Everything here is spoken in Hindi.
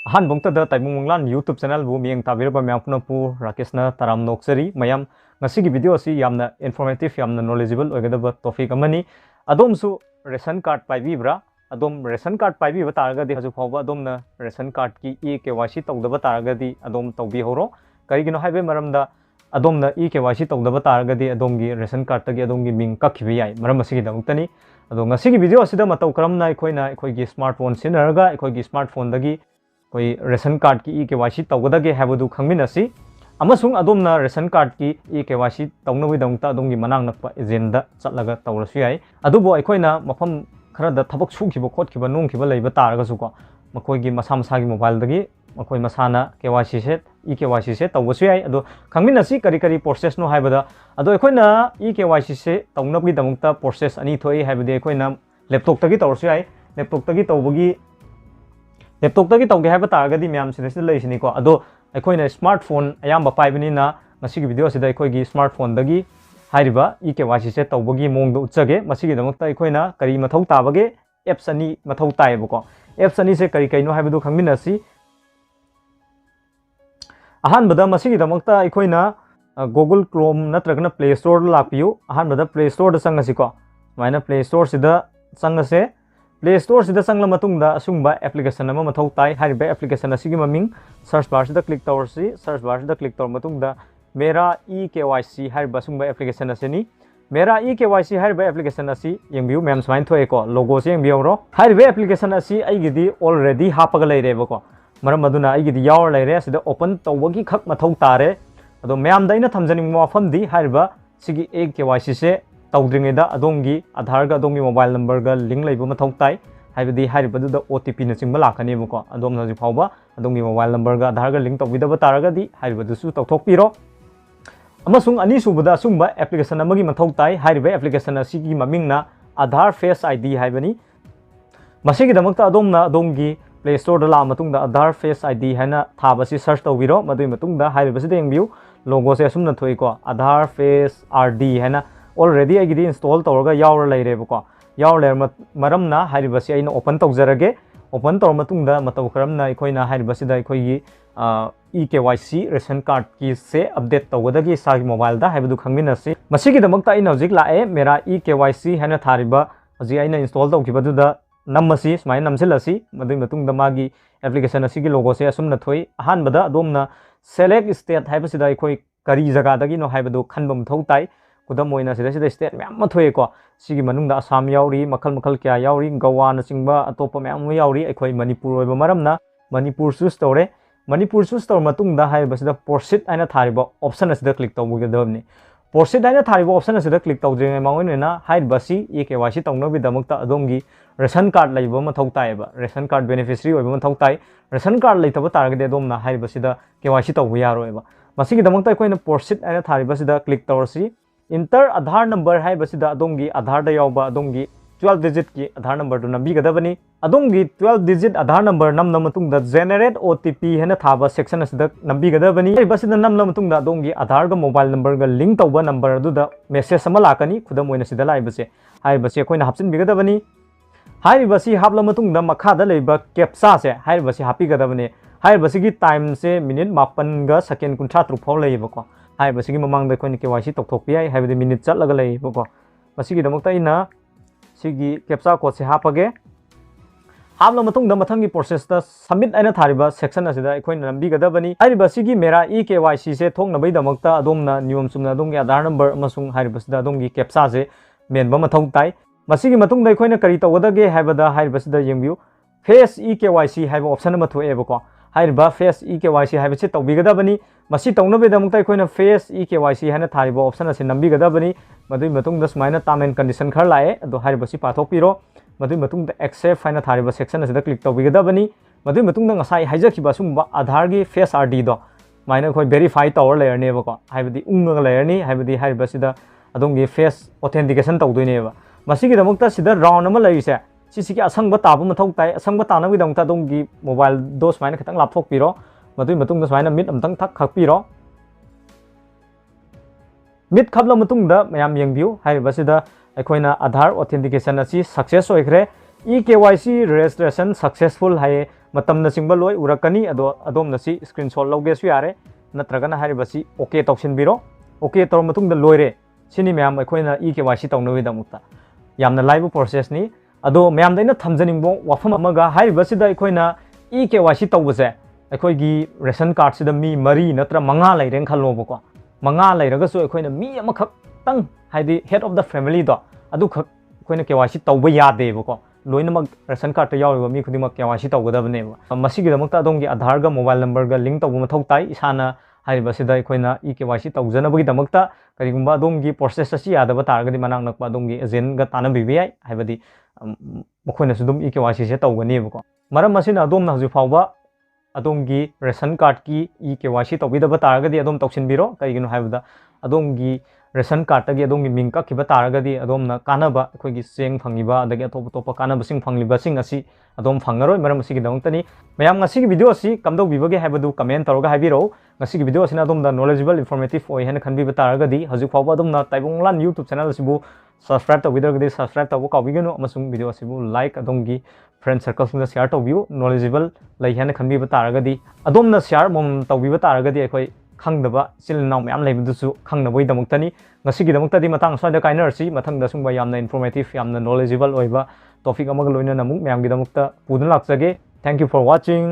अहानबंगतदा ताइबंग मंगलान YouTube channel bu miyeng tabiraba myampuna pu Rakeshna taram noksari mayam ngasigi video asi yamna informative yamna knowledgeable oigadaba topic amani adomsu ration card paibibra adom ration card paibiba taragadi hazu phawba adomna ration card ki eKYC tawdaba taragadi adom tawbi horo karigino haibe maramda adomna eKYC tawdaba taragadi adomgi ration card tagi adomgi ming kakhibi yai maram asigi damtani ado ngasigi video asida Matou Karamna ekoigi smartphone sinaraga ekoigi smartphone dagi कोई रेशन कार्ड की eKYC तौगदगे हैबदु खंगमिनसी अमसुंग अदोमना रेशन कार्ड की eKYC तौनबैदमता अदोमगी मनांग नक्पा एजेंदा चलगा तौरसु याय अदुबो अखोइना मफम खरदा थबक सुखिबो खोटखिबो नोंखिबो लैबा तारगसुको मखोइगी मसा मसागी मोबाइल दगी मखोइ मसाना KYC से eKYC से तौबसु याय अदो खंगमिनसी करी करी प्रोसेस नो हाइबदा अदो अखोइना eKYC से तौनबगीदमता प्रोसेस अनि थोइ हाइबदि अखोइना लैपटॉप तगी तौरसु याय लैपटॉप तगी तौबगी लैपटॉप तगी तौगे है तारगदी मैम सिनिको अदो अखोइना स्मार्टफोन अयाम पाइबनिना मसिगी वीडियो सिदा अखोइगी स्मार्टफोन दगी हाइरिबा eKYC से तौबगी मोंग उच्चगे मसिगी दमक्ता अखोइना करी मथौ ताबगे एप्स अनि मथौ ताइबको एप्स अनि से करी कइनो हाइबदु खंगमिनसी अहानबदा मसिगी दमक्ता अखोइना Google Chrome नत्रगना Play Store लापियो अहानबदा Play Store द संगसिको माइना Play Store सिदा संगसे Play Store सिदा संगला मतुंगदा असुंगबा एप्लीकेशन अमा मथौ ताइ हारिबा एप्लीकेशन असिगी ममिंग सर्च बार सिदा क्लिक तौरसी सर्च बार सिदा क्लिक तौर मतुंगदा मेरा eKYC हारिबा असुंगबा एप्लीकेशन असिनी मेरा eKYC हारिबा एप्लीकेशन असी यंगबिउ मैम समाइन थोएको लोगो से यंगबिउरो हारिबा एप्लीकेशन असी आइगिदी ऑलरेडी हापगा लैरेबको मरम मदुना आइगिदी यावर लैरे सिदा ओपन तौबगी खक मथौ तारे अदो मैम दैना थमजनिंग मफमदी हारिबा सिगी eKYC से तौद्रिंगेदा अदोंगी आधार का अदोंगी मोबाइल नंबर का लिंक लैबा मथौ ताइ हाइबदी हारिबदुदा OTP न चिंबा लाखनेबको अदोम हजि फावबा अदोंगी मोबाइल नंबर का आधार का लिंक तौबिदबा तारगदी हारिबदुसु तौथोकपिरो अमसुंग अनी सुबदा सुंबा एप्लीकेशन अमगी मथौ ताइ हारिबा एप्लीकेशन असिगी ममिंगना आधार फेस ID हाइबनी मसिगी दमक्ता अदोमना अदोंगी प्ले स्टोर दा ला मतुंगदा आधार फेस ID हैना थाबसी सर्च तौबिरो मदुइ मतुंगदा हारिबसिदा यंगबिउ लोगो से असुमना थोइको आधार फेस RD हैना ऑलरेडी आइगिदी इंस्टॉल तौरगा यावर लैरेबको यावर लैर मरमना हारिबसि आइना ओपन तौजरगे ओपन तौर मतुंगदा मतौ करमना अखोइना हारिबसिदा अखोइगी eKYC रेशन कार्ड की से अपडेट तौगदगी सागी मोबाइल दा हाइबदु खंगमिनसि मसिगी दमक्ता आइना हजिक लाए मेरा eKYC हैना थारिबा हजि आइना इंस्टॉल तौखिबदुदा नमसि स्माइ नमसिलसि मदुइ मतुंगदा मागी एप्लीकेशन असिगी लोगो से असुमना थोइ अहानबदा अदोमना सेलेक्ट स्टेट हाइबसिदा अखोइ करी जगादगी नो हाइबदु खनबम मथौ ताइ खुदम ओइना सिदा स्टेट मैम थोएको सिगी मनुंगदा असम याउरी मखल मखल क्या याउरी गोवा न चिंगबा अतोप मैम याउरी अखोइ मणिपुर ओइबा मरमना मणिपुर चूज तौरे मणिपुर चूज तौर मतुंगदा हाइबसिदा प्रोसीड आइना थारिबा ऑप्शन असिदा क्लिक तौबगदबनी प्रोसीड आइना थारिबा ऑप्शन असिदा क्लिक तौद्रिङै मावइनेना हाइबसि eKYC तौनबिदमक्ता अदोंगी रेशन कार्ड लैबा मथौ ताइबा रेशन कार्ड बेनिफिशियरी ओइबा मथौ ताइ रेशन कार्ड लैतबा तारगदे अदोमना हाइबसिदा KYC तौबा यारोइबा मसिगिदमक्ता अखोइना प्रोसीड आइना थारिबसिदा क्लिक तौरसि इंटर आधार नंबर है बसिदा अदोंगी आधार दा यावबा अदोंगी 12 डिजिट की आधार नंबर दु नंबीगदबनी अदोंगी 12 डिजिट आधार नंबर नमना मतुंगदा जेनरेट OTP हैना थाबा सेक्शन असिदा नंबीगदबनी बसिदा नमना मतुंगदा अदोंगी आधार का मोबाइल नंबर का लिंक तौबा नंबर दुदा मेसेज अमा लाकनी खुदम ओइना सिदा लाइबसे हाइबसे अखोइना हापसिनबिगदबनी हाइबसी हापला मतुंगदा मखादा लेबा कैप्चा से हाइबसी हापीगदबनी हाइबसीगी टाइम से मिनिट 54 गा सेकेंड 53 फाव लेबको हाइबसीगी ममांग दा कोइन KYC तौथोकपि याय हाइबदि मिनिट चलगा लेबको मसिगी दमक्ता इना सिगी कैप्चा कोड से हापगे हापला मतुंगदा मथंगी प्रोसेस दा सबमिट आइना थारिबा सेक्शन असिदा अखोइना नंबीगदबनी हाइबसीगी मेरा eKYC से थोंगनबै दमक्ता अदोमना नियम सुमना अदोंगी आधार नंबर अमसुंग हाइबसिदा अदोंगी कैप्चा से मेनबा मथौ ताइ मसिगी मतुंगदा अखोइना करी तौगदगे हाइबदा हाइबसिदा यंगबिउ फेस eKYC हाइबा ऑप्शन अमा थोएबको हाइबा फेस eKYC हाइबसे तौबिगदबनी मसी तौनबेदमक्ता अखोइना फेस eKYC हैना थारिबा ऑप्शन असे नंबीगदबनी मदुइ मतुंगदा स्माइना टर्म एंड कंडीशन खर लाए अदो हाइबसी पाथोकपिरो मदुइ मतुंगदा एक्सेप्ट हैना थारिबा सेक्शन असे क्लिक तौबिगदबनी मदुइ मतुंगदा ngасai हाइजखिबा सुंबा आधार की फेस RD दो माइना खोइ वेरीफाई तौर लेयरनेबको हाइबदी उंगगा लेयरनी हाइबदी हाइबसिदा अदोंगी फेस ऑथेंटिकेशन तौदोइनेबा मसिगी दमक्ता सिदा राउंड अमा लैरिसे सिसिगी असंगबा ताबा मथौ ताइ असंगबा तानबगिदमक्ता अदोंगी मोबाइल दो स्माइना खतंग लापथोकपिरो मदुइ मतुंगदा स्माइना मिट अमतंग थक खकपिरो मिट खबला मतुंगदा मयाम यंगबिउ हाइबसिदा अखोइना आधार ऑथेंटिकेशन असि success ओइखरे eKYC registration successful hai matam na singbal loi urakani ado adom na si screenshot loge su yare natragana hari basi okay tawsin biro okay tor matung da loire sini myam akoina eKYC tawnawi da mutta yamna live process ni ado myam daina thamjaning bo wafam amaga hari basi da akoina eKYC tawbase akoi gi ration card sida mi mari natra manga laireng khalo boko manga lairaga su akoina mi amakhak tang haidi head of the family do adu khak akoina KYC tawba yade boko loinamak ration card ta yaw mi khudima KYC tawgadabne masigi damakta adongi aadhar ga mobile number ga link tawbu mathau tai isana hariba sida akoina eKYC tawjanabagi damakta karigumba adongi process asi yadaba targadi manang nakpa adongi agent ga tanabi bi ai haibadi makoina sudum eKYC se tawgani bako maram asina adom na haju fawba adongi ration card ki eKYC tawbidaba targadi adom tawsinbiro karigino haibada adongi ration card tagi adongi ming ka khiba taragadi adom na kanaba akoigi seng phangiba adagi atop top kanaba sing phangliba sing asi adom phangaroi maram asigi dangtani mayam ngasi video asi kamdo bibage habadu comment taroga habiro ngasi video asina adom da knowledgeable informative oi hen khanbi bataragadi hajuk fawba adom na Taibang YouTube channel asibu subscribe tawbidagadi subscribe tawbo kawbigenu amasung video asibu like adongi friend circle singa share tawbiu knowledgeable lai hen khanbi bataragadi adom na share mom tawbi bataragadi akoi khangdaba silnaw myam leibudusu khangnaboi damuktani ngasigi damuktadi matang swada kainersi mathangda sungba yamna informative yamna knowledgeable oiba topic amaga loina namuk myam gi damukta pudun laksage thank you for watching